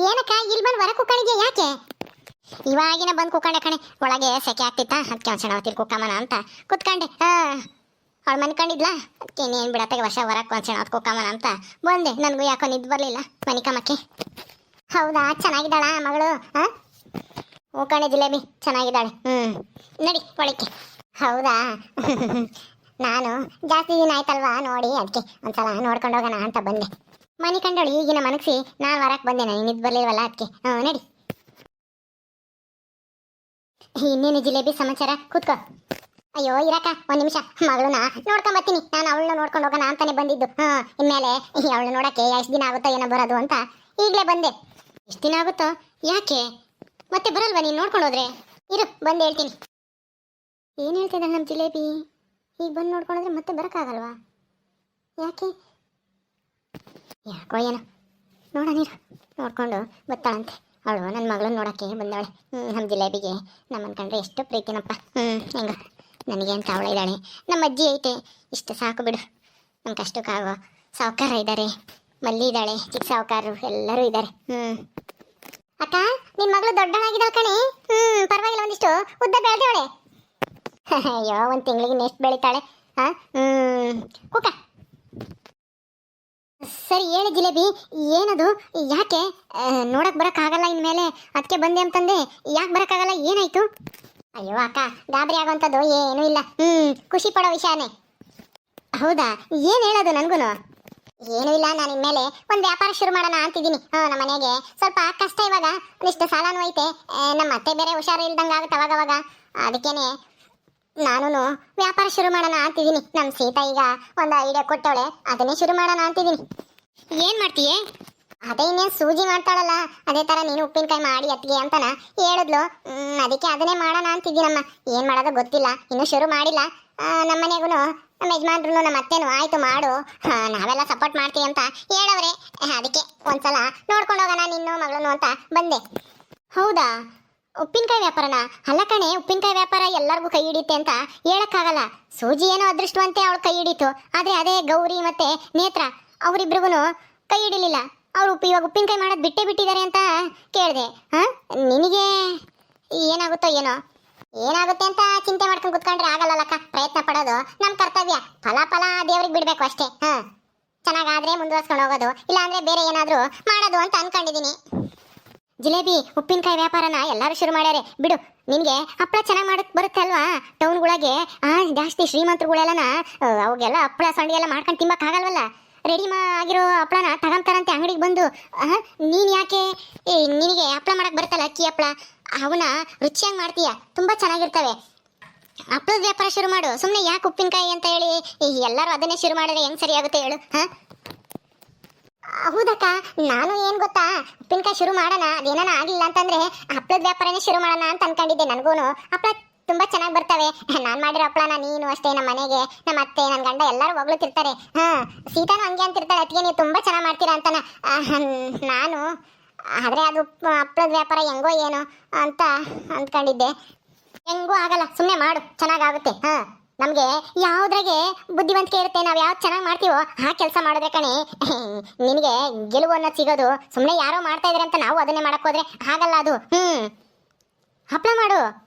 ಏನಕ್ಕ ಇಲ್ಲಿ ಬಂದು ಹೊರ ಕುಕ್ಕಣಿದ್ಯಾ ಯಾಕೆ? ಇವಾಗಿನ ಬಂದು ಕುಕ್ಕಂಡೆ ಕಣೆ, ಒಳಗೆ ಸೆಕೆ ಆಗ್ತಿತ್ತಾ, ಅದಕ್ಕೆ ಒಂದು ಸಣ್ಣ ಹೊತ್ತಿಗೆ ಕುಕ್ಕಮ್ಮನ ಅಂತ ಕುತ್ಕೊಂಡೆ. ಅವಳು ಮನ್ಕೊಂಡಿದ್ಲಾ, ಅದಕ್ಕೆ ಇನ್ನೇನು ಬಿಡತ್ತಾಗ ವರ್ಷ ಹೊರಕ್ಕೆ ಒಂದು ಸಣ್ಣ ಹೊತ್ತು ಕುಕ್ಕಮ್ಮನ ಅಂತ ಬಂದೆ. ನನಗೂ ಯಾಕೋ ನಿದ್ದು ಬರಲಿಲ್ಲ ಮನಿಕಮ್ಮಕ್ಕೆ. ಹೌದಾ, ಚೆನ್ನಾಗಿದ್ದಾಳ ಮಗಳು? ಹ್ಞೂ ಕಣೆ ಜಿಲೇಬಿ, ಚೆನ್ನಾಗಿದ್ದಾಳೆ. ನಡಿ ಒಳಕ್ಕೆ. ಹೌದಾ ನಾನು ಜಾಸ್ತಿ ದಿನ ಆಯ್ತಲ್ವಾ ನೋಡಿ, ಅದಕ್ಕೆ ಒಂದ್ಸಲ ನೋಡ್ಕೊಂಡು ಹೋಗೋಣ ಅಂತ ಬಂದೆ. ಮನೆ ಕಂಡಳು ಈಗಿನ ಮನಗಿಸಿ ನಾನು ಹೊರಕ್ಕೆ ಬಂದೆ, ನಾನು ನಿದ್ದು ಬರಲಿಲ್ವಲ್ಲ ಅದಕ್ಕೆ. ನಡಿ. ಇನ್ನೇನು ಜಿಲೇಬಿ ಸಮಾಚಾರ? ಕೂತ್ಕೋ. ಅಯ್ಯೋ ಇರಕ್ಕ ಒಂದು ನಿಮಿಷ, ಮಗಳನ್ನ ನೋಡ್ಕೊಂಬತ್ತೀನಿ. ನಾನು ಅವಳನ್ನ ನೋಡ್ಕೊಂಡು ಹೋಗೋಣ ಅಂತಾನೆ ಬಂದಿದ್ದು. ಇನ್ಮೇಲೆ ಅವಳನ್ನ ನೋಡೋಕ್ಕೆ ಎಷ್ಟು ದಿನ ಆಗುತ್ತೋ ಏನೋ ಬರೋದು ಅಂತ ಈಗಲೇ ಬಂದೆ. ಎಷ್ಟು ದಿನ ಆಗುತ್ತೋ? ಯಾಕೆ ಮತ್ತೆ ಬರಲ್ವಾ ನೀನು ನೋಡ್ಕೊಂಡು ಹೋದ್ರೆ? ಇರು ಬಂದು ಹೇಳ್ತೀನಿ. ಏನು ಹೇಳ್ತಿದ್ದಾಳೆ ನಮ್ಮ ಜಿಲೇಬಿ? ಈಗ ಬಂದು ನೋಡ್ಕೊಂಡ್ರೆ ಮತ್ತೆ ಬರೋಕ್ಕಾಗಲ್ವಾ? ಯಾಕೆ? ಯಾಕೋ ಏನೋ, ನೋಡ ನೀರು ನೋಡ್ಕೊಂಡು ಬರ್ತಾಳಂತೆ. ಅವಳು ನನ್ನ ಮಗಳನ್ನ ನೋಡೋಕ್ಕೆ ಬಂದವಳೆ. ನಮ್ಮ ಜಿಲೇಬಿಗೆ ನಮ್ಮನ್ನು ಕಂಡ್ರೆ ಎಷ್ಟು ಪ್ರೀತಿನಪ್ಪ. ಹೆಂಗ ನನಗೆ ಅಂತ ಅವಳ ಇದ್ದಾಳೆ, ನಮ್ಮ ಅಜ್ಜಿ ಐತೆ, ಇಷ್ಟು ಸಾಕು ಬಿಡು. ನಮ್ಮ ಕಷ್ಟಕ್ಕಾಗೋ ಸಾವುಕಾರ ಇದ್ದಾರೆ, ಮಲ್ಲಿ ಇದ್ದಾಳೆ, ಚಿಕ್ಕ ಸಾವುಕಾರರು ಎಲ್ಲರೂ ಇದ್ದಾರೆ. ಅಕ್ಕ ನಿನ್ನ ಮಗಳು ದೊಡ್ಡಳಾಗಿದ್ದಾಳೆ ಕಣೆ. ಪರವಾಗಿಲ್ಲ, ಒಂದಿಷ್ಟು ಉದ್ದ ಬೆಳೆದವಳೆ. ಅಯ್ಯೋ ಒಂದು ತಿಂಗಳಿಗೆ ನೆಕ್ಸ್ಟ್ ಬೆಳಿತಾಳೆ. ಕುಕ್ಕ. ಸರಿ ಹೇಳಿ ಜಿಲೇಬಿ, ಏನದು? ಯಾಕೆ ನೋಡಕ್ ಬರೋಕ್ಕಾಗಲ್ಲ ಇನ್ಮೇಲೆ, ಅದಕ್ಕೆ ಬಂದೆ ಅಂತಂದೆ. ಯಾಕೆ ಬರೋಕ್ಕಾಗಲ್ಲ, ಏನಾಯ್ತು? ಅಯ್ಯೋ ಅಕ್ಕ, ಗಾಬರಿ ಆಗೋಂಥದ್ದು ಏನೂ ಇಲ್ಲ. ಖುಷಿ ಪಡೋ ವಿಷಯನೇ. ಹೌದಾ, ಏನು ಹೇಳೋದು? ನನಗೂ ಏನೂ ಇಲ್ಲ. ನಾನು ಇನ್ಮೇಲೆ ಒಂದು ವ್ಯಾಪಾರ ಶುರು ಮಾಡೋಣ ಅಂತಿದ್ದೀನಿ. ನಮ್ಮ ಮನೆಗೆ ಸ್ವಲ್ಪ ಕಷ್ಟ ಇವಾಗ, ಒಂದಿಷ್ಟು ಸಾಲನೂ ಐತೆ. ನಮ್ಮ ಅತ್ತೆ ಬೇರೆ ಹುಷಾರು ಇಲ್ದಂಗೆ ಆಗುತ್ತೆ ಅವಾಗವಾಗ, ಅದಕ್ಕೇನೆ ನಾನು ವ್ಯಾಪಾರ ಶುರು ಮಾಡೋಣ ಅಂತಿದ್ದೀನಿ. ನಮ್ಮ ಸೀತಾ ಈಗ ಒಂದು ಐಡಿಯಾ ಕೊಟ್ಟವಳೆ, ಅದನ್ನೇ ಶುರು ಮಾಡೋಣ ಅಂತಿದ್ದೀನಿ. ಏನು ಮಾಡ್ತೀಯೇ? ಅದೇ ಇನ್ನೇನು ಸೂಜಿ ಮಾಡ್ತಾಳಲ್ಲ, ಅದೇ ಥರ ನೀನು ಉಪ್ಪಿನಕಾಯಿ ಮಾಡಿ ಅತ್ತಿಗೆ ಅಂತನ ಹೇಳಿದ್ಲು. ಅದಕ್ಕೆ ಅದನ್ನೇ ಮಾಡೋಣ ಅಂತಿದ್ದೀನಮ್ಮ. ಏನು ಮಾಡೋದು ಗೊತ್ತಿಲ್ಲ, ಇನ್ನೂ ಶುರು ಮಾಡಿಲ್ಲ. ನಮ್ಮ ಮನೆಗೂ ನಮ್ಮ ಯಜಮಾನ್ರು ನಮ್ಮ ಅತ್ತೆನೂ ಆಯಿತು ಮಾಡು, ನಾವೆಲ್ಲ ಸಪೋರ್ಟ್ ಮಾಡ್ತೀವಿ ಅಂತ ಹೇಳವ್ರೆ. ಅದಕ್ಕೆ ಒಂದ್ಸಲ ನೋಡ್ಕೊಂಡು ಹೋಗೋಣ ನಿನ್ನೂ ಮಗಳನ್ನು ಅಂತ ಬಂದೆ. ಹೌದಾ, ಉಪ್ಪಿನಕಾಯಿ ವ್ಯಾಪಾರನ? ಅಲ್ಲ ಕಣೆ, ಉಪ್ಪಿನಕಾಯಿ ವ್ಯಾಪಾರ ಎಲ್ಲರಿಗೂ ಕೈ ಹಿಡಿಯುತ್ತೆ ಅಂತ ಹೇಳಕ್ಕಾಗಲ್ಲ. ಸೂಜಿ ಏನೋ ಅದೃಷ್ಟವಂತೆ ಅವಳು ಕೈ ಹಿಡಿತು, ಆದರೆ ಅದೇ ಗೌರಿ ಮತ್ತೆ ನೇತ್ರ ಅವರಿಬ್ರಿಗೂ ಕೈ ಹಿಡಿಲಿಲ್ಲ. ಅವರು ಇವಾಗ ಉಪ್ಪಿನಕಾಯಿ ಮಾಡೋದು ಬಿಟ್ಟೇ ಬಿಟ್ಟಿದ್ದಾರೆ ಅಂತ ಕೇಳಿದೆ. ನಿನಗೆ ಏನಾಗುತ್ತೋ ಏನೋ, ಏನಾಗುತ್ತೆ ಅಂತ ಚಿಂತೆ ಮಾಡ್ಕೊಂಡು ಕುತ್ಕೊಂಡ್ರೆ ಆಗಲ್ಲಕ್ಕ. ಪ್ರಯತ್ನ ಪಡೋದು ನಮ್ಮ ಕರ್ತವ್ಯ, ಫಲ ದೇವ್ರಿಗೆ ಬಿಡಬೇಕು ಅಷ್ಟೇ. ಚೆನ್ನಾಗಾದ್ರೆ ಮುಂದುವರ್ಸ್ಕೊಂಡು ಹೋಗೋದು, ಇಲ್ಲಾಂದ್ರೆ ಬೇರೆ ಏನಾದರೂ ಮಾಡೋದು ಅಂತ ಅನ್ಕೊಂಡಿದ್ದೀನಿ. ಜಿಲೇಬಿ, ಉಪ್ಪಿನಕಾಯಿ ವ್ಯಾಪಾರನ ಎಲ್ಲರೂ ಶುರು ಮಾಡ್ಯಾರೆ ಬಿಡು. ನಿನಗೆ ಹಪ್ಪಳ ಚೆನ್ನಾಗಿ ಮಾಡಕ್ ಬರುತ್ತೆ ಅಲ್ವಾ? ಟೌನ್ಗಳಿಗೆ ಜಾಸ್ತಿ ಶ್ರೀಮಂತರುಗಳೆಲ್ಲನ ಅವಾಗೆಲ್ಲ ಹಪ್ಪಳ ಸಂಡಿಗೆ ಎಲ್ಲ ಮಾಡ್ಕೊಂಡು ತಿನ್ನಕ್ಕಾಗಲ್ವಲ್ಲ, ರೆಡಿ ಆಗಿರೋ ಹಪ್ಪಳನ ತಗೊಂತಾರಂತೆ ಅಂಗಡಿಗೆ ಬಂದು. ನೀನು ಯಾಕೆ, ನಿನಗೆ ಹಪ್ಪಳ ಮಾಡಕ್ಕೆ ಬರುತ್ತಲ್ಲ, ಅಕ್ಕಿ ಹಪ್ಪಳ, ಅವನ್ನ ರುಚಿಯಾಗಿ ಮಾಡ್ತೀಯ, ತುಂಬ ಚೆನ್ನಾಗಿರ್ತವೆ. ಹಪ್ಪಳದ ವ್ಯಾಪಾರ ಶುರು ಮಾಡು. ಸುಮ್ಮನೆ ಯಾಕೆ ಉಪ್ಪಿನಕಾಯಿ ಅಂತ ಹೇಳಿ ಎಲ್ಲರೂ ಅದನ್ನೇ ಶುರು ಮಾಡಿದ್ರೆ ಹೆಂಗೆ ಸರಿಯಾಗುತ್ತೆ ಹೇಳು? ಹೌದಕ್ಕ, ನಾನು ಏನು ಗೊತ್ತಾ, ಉಪ್ಪಿನಕಾಯಿ ಶುರು ಮಾಡೋಣ, ಅದೇನಾನ ಆಗಿಲ್ಲ ಅಂತಂದ್ರೆ ಹಪ್ಪಳದ ವ್ಯಾಪಾರನೇ ಶುರು ಮಾಡೋಣ ಅಂತ ಅನ್ಕೊಂಡಿದ್ದೆ. ನನಗೂ ಹಪ್ಪಳ ತುಂಬ ಚೆನ್ನಾಗಿ ಬರ್ತವೆ. ನಾನು ಮಾಡಿರೋ ಹಪ್ಪಳನ ನೀನು ಅಷ್ಟೇ, ನಮ್ಮ ಮನೆಗೆ ನಮ್ಮ ಅತ್ತೆ ನನ್ನ ಗಂಡ ಎಲ್ಲರೂ ಹೊಗಳುತ್ತಿರ್ತಾರೆ. ಸೀತಾನು ಹಂಗೆ ಅಂತಿರ್ತಾಳೆ, ಅದಕ್ಕೆ ನೀವು ತುಂಬ ಚೆನ್ನಾಗಿ ಮಾಡ್ತೀರಾ ಅಂತಾನ. ನಾನು ಆದರೆ ಅದು ಹಪ್ಪಳದ ವ್ಯಾಪಾರ ಹೆಂಗೋ ಏನೋ ಅಂತ ಅಂದ್ಕೊಂಡಿದ್ದೆ. ಹೆಂಗೂ ಆಗಲ್ಲ, ಸುಮ್ಮನೆ ಮಾಡು, ಚೆನ್ನಾಗಾಗುತ್ತೆ. ನಮಗೆ ಯಾವುದ್ರಾಗೆ ಬುದ್ಧಿವಂತಿಕೆ ಇರುತ್ತೆ, ನಾವು ಯಾವ್ದು ಚೆನ್ನಾಗಿ ಮಾಡ್ತೀವೋ ಆ ಕೆಲಸ ಮಾಡಿದ್ರೆ ಕಣೆ ನಿನಗೆ ಗೆಲುವು ಅನ್ನೋದು ಸಿಗೋದು. ಸುಮ್ಮನೆ ಯಾರೋ ಮಾಡ್ತಾ ಇದ್ದಾರೆ ಅಂತ ನಾವು ಅದನ್ನೇ ಮಾಡಕ್ಕೆ ಹೋದ್ರೆ ಆಗಲ್ಲ ಅದು. ಹಪ್ಪಳ ಮಾಡು,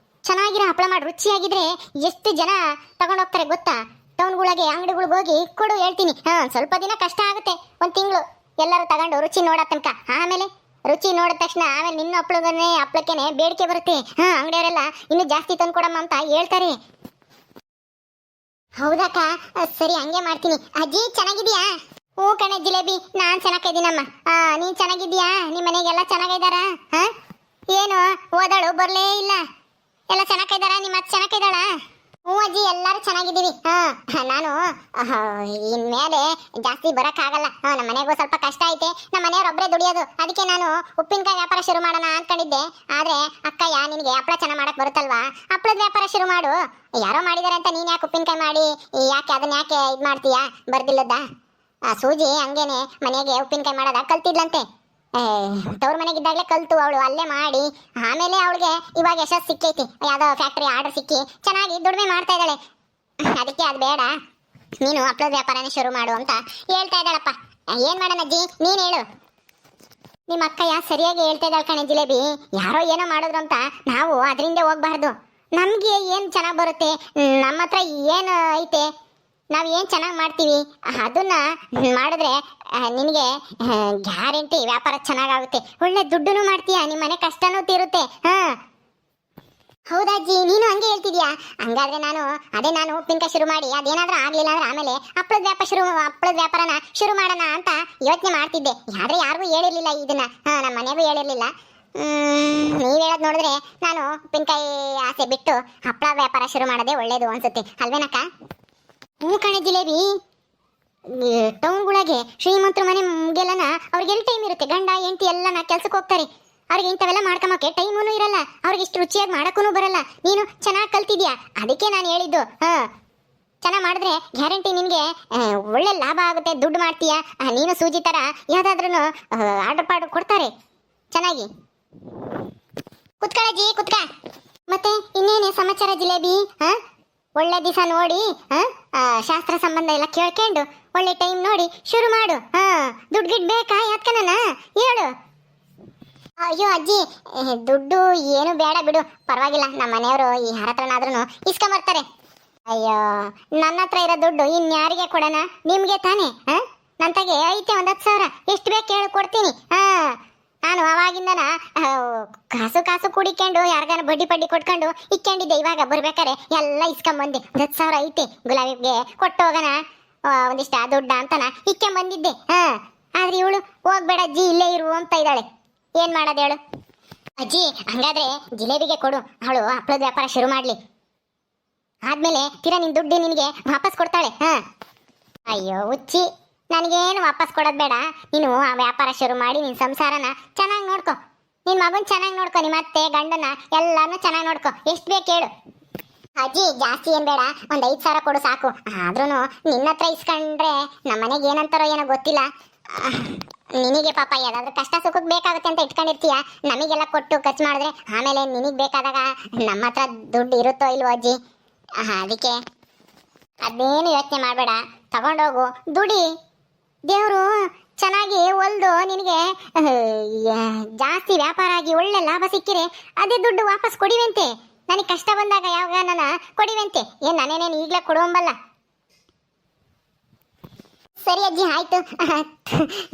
ಚೆನ್ನಾಗಿರೋ ಹಪ್ಪಳ ಮಾಡಿ, ರುಚಿಯಾಗಿದ್ರೆ ಎಷ್ಟು ಜನ ತಗೊಂಡೋಗ್ತಾರೆ ಗೊತ್ತಾ? ಟೌನ್ಗಳಿಗೆ ಅಂಗಡಿಗಳಿಗೆ ಹೋಗಿ ಕೊಡು ಹೇಳ್ತೀನಿ. ಸ್ವಲ್ಪ ದಿನ ಕಷ್ಟ ಆಗುತ್ತೆ, ಒಂದು ತಿಂಗಳು ಎಲ್ಲರೂ ತಗೊಂಡು ರುಚಿ ನೋಡೋ ತನಕ. ಆಮೇಲೆ ರುಚಿ ನೋಡಿದ ತಕ್ಷಣ ಆಮೇಲೆ ನಿನ್ನ ಹಪ್ಪಳಕ್ಕೇನೆ ಬೇಡಿಕೆ ಬರುತ್ತೆ. ಅಂಗಡಿಯವರೆಲ್ಲ ಇನ್ನೂ ಜಾಸ್ತಿ ತಂದು ಕೊಡಮ್ಮ ಅಂತ ಹೇಳ್ತಾರೆ. ಹೌದಕ್ಕ, ಸರಿ ಹಂಗೆ ಮಾಡ್ತೀನಿ. ಅಜ್ಜಿ ಚೆನ್ನಾಗಿದ್ಯಾ? ಹ್ಞೂ ಕಣೆ ಜಿಲೇಬಿ, ನಾನು ಚೆನ್ನಾಗಿದ್ದೀನಮ್ಮ. ನೀನು ಚೆನ್ನಾಗಿದ್ಯಾ? ನಿಮ್ಮ ಮನೆಗೆಲ್ಲ ಚೆನ್ನಾಗಿದ್ದಾರಾ? ಏನು ಓದಾಳು ಬರಲೇ ಇಲ್ಲ? ಎಲ್ಲ ಚೆನ್ನಾಗಿದ್ದಾರಾ? ನಿಮ್ಮ ಅತ್ತೆ ಚೆನ್ನಾಗಿದ್ದಾಳಾ? ಹ್ಞೂ ಅಜ್ಜಿ, ಎಲ್ಲರೂ ಚೆನ್ನಾಗಿದ್ದೀವಿ. ನಾನು ಇನ್ಮೇಲೆ ಜಾಸ್ತಿ ಬರೋಕ್ಕಾಗಲ್ಲ. ನಮ್ಮ ಮನೆಗೂ ಸ್ವಲ್ಪ ಕಷ್ಟ ಐತೆ, ನಮ್ಮ ಮನೆಯವ್ರೊಬ್ಬರೇ ದುಡಿಯೋದು. ಅದಕ್ಕೆ ನಾನು ಉಪ್ಪಿನಕಾಯಿ ವ್ಯಾಪಾರ ಶುರು ಮಾಡೋಣ ಅಂದ್ಕೊಂಡಿದ್ದೆ. ಆದರೆ ಅಕ್ಕಯ್ಯ, ನಿನಗೆ ಹಪ್ಪಳ ಚೆನ್ನಾಗಿ ಮಾಡಕ್ಕೆ ಬರುತ್ತಲ್ವಾ, ಹಪ್ಪಳದ ವ್ಯಾಪಾರ ಶುರು ಮಾಡು. ಯಾರೋ ಮಾಡಿದ್ದಾರೆ ಅಂತ ನೀನು ಯಾಕೆ ಉಪ್ಪಿನಕಾಯಿ ಮಾಡಿ ಯಾಕೆ ಅದನ್ನ ಯಾಕೆ ಇದು ಮಾಡ್ತೀಯಾ? ಬರ್ದಿಲ್ಲದ ಸೂಜಿ ಹಂಗೇನೆ ಮನೆಗೆ ಉಪ್ಪಿನಕಾಯಿ ಮಾಡೋದ ಕಲ್ತಿದ್ಲಂತೆ. ತವ್ರ ಮನೆಗಿದ್ದಾಗಲೇ ಕಲ್ತು ಅವಳು ಅಲ್ಲೇ ಮಾಡಿ, ಆಮೇಲೆ ಅವಳಿಗೆ ಇವಾಗ ಯಶಸ್ಸು ಸಿಕ್ಕೈತಿ, ಯಾವುದೋ ಫ್ಯಾಕ್ಟ್ರಿ ಆರ್ಡರ್ ಸಿಕ್ಕಿ ಚೆನ್ನಾಗಿ ದುಡಿಮೆ ಮಾಡ್ತಾ ಇದ್ದಾಳೆ. ಅದಕ್ಕೆ ಅದು ಬೇಡ, ನೀನು ಹಪ್ಪಳದ ವ್ಯಾಪಾರನೇ ಶುರು ಮಾಡು ಅಂತ ಹೇಳ್ತಾ ಇದ್ದಾಳಪ್ಪ. ಏನು ಮಾಡೋಣ ಅಜ್ಜಿ, ನೀನು ಹೇಳು. ನಿಮ್ಮ ಅಕ್ಕ ಸರಿಯಾಗಿ ಹೇಳ್ತಾ ಇದ್ದಾಳೆ ಕಣೆ ಜಿಲೇಬಿ. ಯಾರೋ ಏನೋ ಮಾಡಿದ್ರು ಅಂತ ನಾವು ಅದರಿಂದ ಹೋಗ್ಬಾರ್ದು. ನಮ್ಗೆ ಏನು ಚೆನ್ನಾಗಿ ಬರುತ್ತೆ, ನಮ್ಮ ಹತ್ರ ಏನು ಐತೆ, ನಾವು ಏನು ಚೆನ್ನಾಗಿ ಮಾಡ್ತೀವಿ ಅದನ್ನ ಮಾಡಿದ್ರೆ ನಿನಗೆ ಗ್ಯಾರಂಟಿ ವ್ಯಾಪಾರ ಚೆನ್ನಾಗಾಗುತ್ತೆ. ಒಳ್ಳೆ ದುಡ್ಡು ಮಾಡ್ತೀಯಾ, ನಿಮ್ಮ ಮನೆ ಕಷ್ಟನೂ ತೀರುತ್ತೆ. ಹೌದಾಜ್ಜಿ, ನೀನು ಹಂಗೆ ಹೇಳ್ತಿದ್ಯಾ? ಹಂಗಾದ್ರೆ ನಾನು ಉಪ್ಪಿನಕಾಯಿ ಶುರು ಮಾಡಿ ಅದೇನಾದ್ರೂ ಆಗ್ಲಿಲ್ಲ ಅಂದ್ರೆ ಆಮೇಲೆ ಹಪ್ಪಳದ ವ್ಯಾಪಾರನ ಶುರು ಮಾಡೋಣ ಅಂತ ಯೋಚನೆ ಮಾಡ್ತಿದ್ದೆ. ಆದ್ರೆ ಯಾರಿಗೂ ಹೇಳಿರ್ಲಿಲ್ಲ ಇದನ್ನ, ನಮ್ಮ ಮನೆಗೂ ಹೇಳಿರ್ಲಿಲ್ಲ. ನೀವ್ ಹೇಳೋದ್ ನೋಡಿದ್ರೆ ನಾನು ಉಪ್ಪಿನಕಾಯಿ ಆಸೆ ಬಿಟ್ಟು ಹಪ್ಪಳ ವ್ಯಾಪಾರ ಶುರು ಮಾಡೋದೇ ಒಳ್ಳೇದು ಅನ್ಸುತ್ತೆ, ಅಲ್ವೇನಕ್ಕ? ಹ್ಞೂ ಕಣೆ ಜಿಲೇಬಿ. ಟೌನ್ಗಳಿಗೆ ಶ್ರೀಮಂತರ ಮನೆ ಮುಗೆಲ್ಲನ ಅವ್ರಿಗೆ ಎಲ್ಲಿ ಟೈಮ್ ಇರುತ್ತೆ? ಗಂಡ ಹೆಂಡತಿ ಎಲ್ಲನ ಕೆಲ್ಸಕ್ಕೆ ಹೋಗ್ತಾರೆ. ಅವ್ರಿಗೆ ಇಂಥವೆಲ್ಲ ಮಾಡ್ಕೊಂಬಕ್ಕೆ ಟೈಮೂ ಇರಲ್ಲ, ಅವ್ರಿಗೆ ಇಷ್ಟು ರುಚಿಯಾಗಿ ಮಾಡೋಕ್ಕೂ ಬರಲ್ಲ. ನೀನು ಚೆನ್ನಾಗಿ ಕಲ್ತಿದ್ಯಾ, ಅದಕ್ಕೆ ನಾನು ಹೇಳಿದ್ದು. ಚೆನ್ನಾಗಿ ಮಾಡಿದ್ರೆ ಗ್ಯಾರಂಟಿ ನಿನಗೆ ಒಳ್ಳೆ ಲಾಭ ಆಗುತ್ತೆ, ದುಡ್ಡು ಮಾಡ್ತೀಯಾ. ನೀನು ಸೂಜಿ ಥರ ಯಾವುದಾದ್ರೂ ಆರ್ಡರ್ ಕೊಡ್ತಾರೆ ಚೆನ್ನಾಗಿ. ಕುತ್ಕೊಳ್ಳಜ್ಜಿ ಕುತ್ಕ. ಮತ್ತೆ ಇನ್ನೇನೇ ಸಮಾಚಾರ ಜಿಲೇಬಿ? ಒಳ್ಳೆ ದಿವಸ ನೋಡಿ ಶಾಸ್ತ್ರ ಸಂಬಂಧ ಎಲ್ಲ ಕೇಳ್ಕೊಂಡು ಒಳ್ಳೆ ಟೈಮ್ ನೋಡಿ ಶುರು ಮಾಡು. ದುಡ್ಡು ಗಿಡ್ ಬೇಕಾ ಯಾತ್ಕನ ಹೇಳು. ಅಯ್ಯೋ ಅಜ್ಜಿ, ದುಡ್ಡು ಏನು ಬೇಡ ಬಿಡು, ಪರವಾಗಿಲ್ಲ. ನಮ್ಮ ಮನೆಯವರು ಯಾರ ಹತ್ರನಾದ್ರೂ ಇಸ್ಕೊಂಬರ್ತಾರೆ. ಅಯ್ಯೋ, ನನ್ನ ಹತ್ರ ಇರೋ ದುಡ್ಡು ಇನ್ಯಾರಿಗೆ ಕೊಡೋಣ? ನಿಮ್ಗೆ ತಾನೇ. ನನ್ನ ತಗೆ ಐತೆ 10,000, ಎಷ್ಟು ಬೇಕು ಹೇಳು ಕೊಡ್ತೀನಿ. ನಾನು ಅವಾಗಿಂದನ ಕಾಸು ಕುಡಿಕೊಂಡು ಯಾರಿಗಾನ ಬಡ್ಡಿ ಕೊಟ್ಕೊಂಡು ಇಕ್ಕೊಂಡಿದ್ದೆ. ಇವಾಗ ಬರ್ಬೇಕಾರೆ ಎಲ್ಲ ಇಸ್ಕೊಂಬಂದೆ. 10,000 ಐತೆ, ಗುಲಾಬಿಗೆ ಕೊಟ್ಟು ಹೋಗೋಣ ಒಂದಿಷ್ಟ ದುಡ್ಡ ಅಂತನ ಇಕ್ಕೊಂಬಂದಿದ್ದೆ. ಆದ್ರೆ ಇವಳು ಹೋಗ್ಬೇಡ ಅಜ್ಜಿ, ಇಲ್ಲೇ ಇರು ಅಂತ ಇದ್ದಾಳೆ. ಏನ್ ಮಾಡೋದು ಹೇಳು? ಅಜ್ಜಿ, ಹಂಗಾದ್ರೆ ಜಿಲೇಬಿಗೆ ಕೊಡು, ಅವಳು ಹಪ್ಪಳದ ವ್ಯಾಪಾರ ಶುರು ಮಾಡ್ಲಿ. ಆದ್ಮೇಲೆ ನಿನ್ ದುಡ್ಡು ನಿನಗೆ ವಾಪಸ್ ಕೊಡ್ತಾಳೆ. ಅಯ್ಯೋ ಹುಚ್ಚಿ, ನನಗೇನು ವಾಪಸ್ ಕೊಡೋದು ಬೇಡ. ನೀನು ಆ ವ್ಯಾಪಾರ ಶುರು ಮಾಡಿ ನಿನ್ನ ಸಂಸಾರನ ಚೆನ್ನಾಗಿ ನೋಡ್ಕೊ, ನಿನ್ನ ಮಗನ್ ಚೆನ್ನಾಗಿ ನೋಡ್ಕೊ, ನಿಮ್ಮ ಅತ್ತೆ ಗಂಡನ ಎಲ್ಲಾನು ಚೆನ್ನಾಗಿ ನೋಡ್ಕೊ. ಎಷ್ಟು ಬೇಕು ಹೇಳು? ಅಜ್ಜಿ, ಜಾಸ್ತಿ ಏನ್ ಬೇಡ, ಒಂದು 5,000 ಕೊಡು ಸಾಕು. ಆದ್ರೂ ನಿನ್ನ ಹತ್ರ ಇಸ್ಕೊಂಡ್ರೆ ನಮ್ಮ ಮನೆಗೆ ಏನಂತಾರೋ ಏನೋ ಗೊತ್ತಿಲ್ಲ. ನಿನಗೆ ಪಾಪ ಯಾವ್ದಾದ್ರು ಕಷ್ಟ ಸುಖಕ್ಕೆ ಬೇಕಾಗುತ್ತೆ ಅಂತ ಇಟ್ಕೊಂಡಿರ್ತೀಯ. ನಮಗೆಲ್ಲ ಕೊಟ್ಟು ಖರ್ಚು ಮಾಡಿದ್ರೆ ಆಮೇಲೆ ನಿನಗೆ ಬೇಕಾದಾಗ ನಮ್ಮ ಹತ್ರ ದುಡ್ಡು ಇರುತ್ತೋ ಇಲ್ವೋ ಅಜ್ಜಿ. ಅದಕ್ಕೆ ಅದೇನು ಯೋಚನೆ ಮಾಡಬೇಡ, ತಗೊಂಡೋಗು, ದುಡಿ. ದೇವರು ಚೆನ್ನಾಗಿ ಹೊಲ್ದು ನಿನಗೆ ಜಾಸ್ತಿ ವ್ಯಾಪಾರ ಆಗಿ ಒಳ್ಳೆ ಲಾಭ ಸಿಕ್ಕಿರೆ ಅದೇ ದುಡ್ಡು ವಾಪಸ್ ಕೊಡಿವಂತೆ. ನನಗೆ ಕಷ್ಟ ಬಂದಾಗ ಯಾವಾಗ ನಾನು ಕೊಡಿವಂತೆ. ಏನು ನಾನೇನೇನು ಈಗಲೇ ಕೊಡುವಂಬಲ್ಲ. ಸರಿ ಅಜ್ಜಿ, ಆಯ್ತು.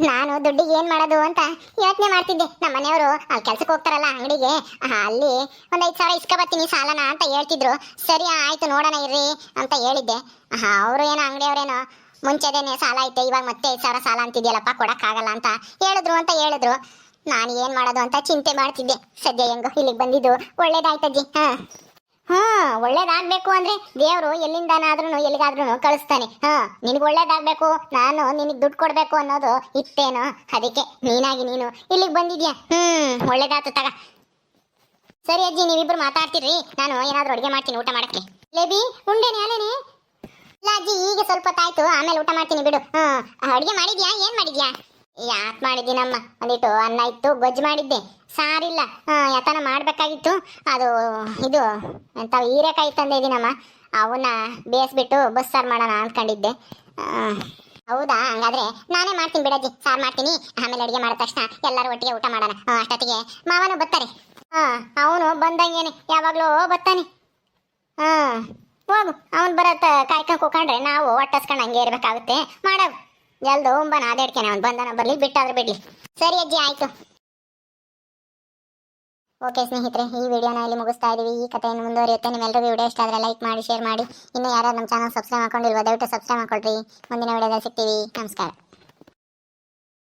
ನಾನು ದುಡ್ಡಿಗೆ ಏನು ಮಾಡೋದು ಅಂತ ಯೋಚನೆ ಮಾಡ್ತಿದ್ದೆ. ನಮ್ಮ ಮನೆಯವರು ಅಲ್ಲಿ ಕೆಲ್ಸಕ್ಕೆ ಹೋಗ್ತಾರಲ್ಲ ಅಂಗಡಿಗೆ, ಅಲ್ಲಿ ಒಂದು 5,000 ಇಸ್ಕೊಬತ್ತೀನಿ ಸಾಲನ ಅಂತ ಹೇಳ್ತಿದ್ರು. ಸರಿ ಆಯ್ತು ನೋಡೋಣ ಇರ್ರಿ ಅಂತ ಹೇಳಿದ್ದೆ. ಅವರು ಏನೋ ಅಂಗಡಿಯವ್ರೇನೋ ಮುಂಚೆದೇನೆ ಸಾಲ ಐತೆ, ಇವಾಗ ಮತ್ತೆ 5,000 ಸಾಲ ಅಂತಿದ್ಯಲ್ಲಪ್ಪ, ಕೊಡಕ್ಕಾಗಲ್ಲ ಅಂತ ಹೇಳಿದ್ರು. ನಾನು ಏನು ಮಾಡೋದು ಅಂತ ಚಿಂತೆ ಮಾಡ್ತಿದ್ದೆ. ಸದ್ಯ ಹೆಂಗೋ ಇಲ್ಲಿಗೆ ಬಂದಿದ್ದು ಒಳ್ಳೇದಾಯ್ತಜ್ಜಿ. ಒಳ್ಳೇದಾಗಬೇಕು ಅಂದ್ರೆ ದೇವರು ಎಲ್ಲಿಂದನಾದ್ರೂ ಎಲ್ಲಿಗಾದ್ರೂ ಕಳಿಸ್ತಾನೆ. ನಿನಗೆ ಒಳ್ಳೇದಾಗಬೇಕು, ನಾನು ನಿನಗೆ ದುಡ್ಡು ಕೊಡಬೇಕು ಅನ್ನೋದು ಇತ್ತೇನೋ, ಅದಕ್ಕೆ ನೀನಾಗಿ ನೀನು ಇಲ್ಲಿಗೆ ಬಂದಿದ್ಯಾ. ಒಳ್ಳೇದಾಯ್ತು ತಗ. ಸರಿ ಅಜ್ಜಿ, ನೀವಿಬ್ರು ಮಾತಾಡ್ತಿರ್ರಿ, ನಾನು ಏನಾದರೂ ಅಡುಗೆ ಮಾಡ್ತೀನಿ ಊಟ ಮಾಡಕ್ಕೆ. ಲೇಬಿ ಉಂಡೇನೆ ಅಲ್ಲೇನೆ? ಇಲ್ಲ ಅಜ್ಜಿ, ಈಗ ಸ್ವಲ್ಪ ಹೊತ್ತಾಯ್ತು, ಆಮೇಲೆ ಊಟ ಮಾಡ್ತೀನಿ ಬಿಡು. ಅಡುಗೆ ಮಾಡಿದ್ಯಾ? ಏನು ಮಾಡಿದ್ಯಾ? ಯಾಕೆ ಮಾಡಿದ್ದೀನಮ್ಮ, ಒಂದಿಟ್ಟು ಅನ್ನ ಇತ್ತು, ಗೊಜ್ಜು ಮಾಡಿದ್ದೆ, ಸಾರಿಲ್ಲ. ಯಾತನ ಮಾಡಬೇಕಾಗಿತ್ತು. ಅದು ಇದು ಎಂತ ಹೀರೆಕಾಯಿ ತಂದಿದ್ದೀನಮ್ಮ, ಅವನ್ನ ಬೇಯಿಸ್ಬಿಟ್ಟು ಬಸ್ಸಾರು ಮಾಡೋಣ ಅಂದ್ಕೊಂಡಿದ್ದೆ. ಹೌದಾ? ಹಂಗಾದ್ರೆ ನಾನೇ ಮಾಡ್ತೀನಿ ಬಿಡಜ್ಜಿ, ಸಾರು ಮಾಡ್ತೀನಿ. ಆಮೇಲೆ ಅಡುಗೆ ಮಾಡಿದ ತಕ್ಷಣ ಎಲ್ಲರೂ ಒಟ್ಟಿಗೆ ಊಟ ಮಾಡೋಣ. ಅಷ್ಟೊತ್ತಿಗೆ ಮಾವನು ಬರ್ತಾರೆ. ಅವನು ಬಂದಂಗೇನೆ ಯಾವಾಗಲೂ ಬರ್ತಾನೆ. ಹೋಗು, ಅವನು ಬರತ್ತ ಕಾಯ್ಕೊಂಡು ಕೂಕೊಂಡ್ರೆ ನಾವು ಹೊಟ್ಟಸ್ಕೊಂಡು ಹಂಗೆ ಇರಬೇಕಾಗುತ್ತೆ. ಮಾಡೋದು ಜಲ್ದು ಉಂಬನ ಅದೇಡ್ಕೇನೆ, ಅವ್ನು ಬಂದನ ಬರಲಿ, ಬಿಟ್ಟಾದ್ರೆ ಬಿಡಲಿ. ಸರಿ ಅಜ್ಜಿ, ಆಯಿತು. ಓಕೆ ಸ್ನೇಹಿತರೆ, ಈ ವಿಡಿಯೋನ ಇಲ್ಲಿ ಮುಗಿಸ್ತಾ ಇದ್ದೀವಿ. ಈ ಕಥೆಯನ್ನು ಮುಂದುವರಿಯುತ್ತೆ. ನಿಮ್ಮೆಲ್ಲರಿಗೂ ವಿಡಿಯೋ ಇಷ್ಟ ಆದರೆ ಲೈಕ್ ಮಾಡಿ, ಶೇರ್ ಮಾಡಿ. ಇನ್ನೂ ಯಾರು ನಮ್ಮ ಚಾನಲ್ ಸಬ್ಸ್ಕ್ರೈಬ್ ಮಾಡ್ಕೊಂಡಿಲ್ವ, ದಯವಿಟ್ಟು ಸಬ್ಸ್ಕ್ರೈಬ್ ಮಾಡ್ಕೊಳ್ರಿ. ಮುಂದಿನ ವಿಡಿಯೋದಲ್ಲಿ ಸಿಗ್ತೀವಿ. ನಮಸ್ಕಾರ.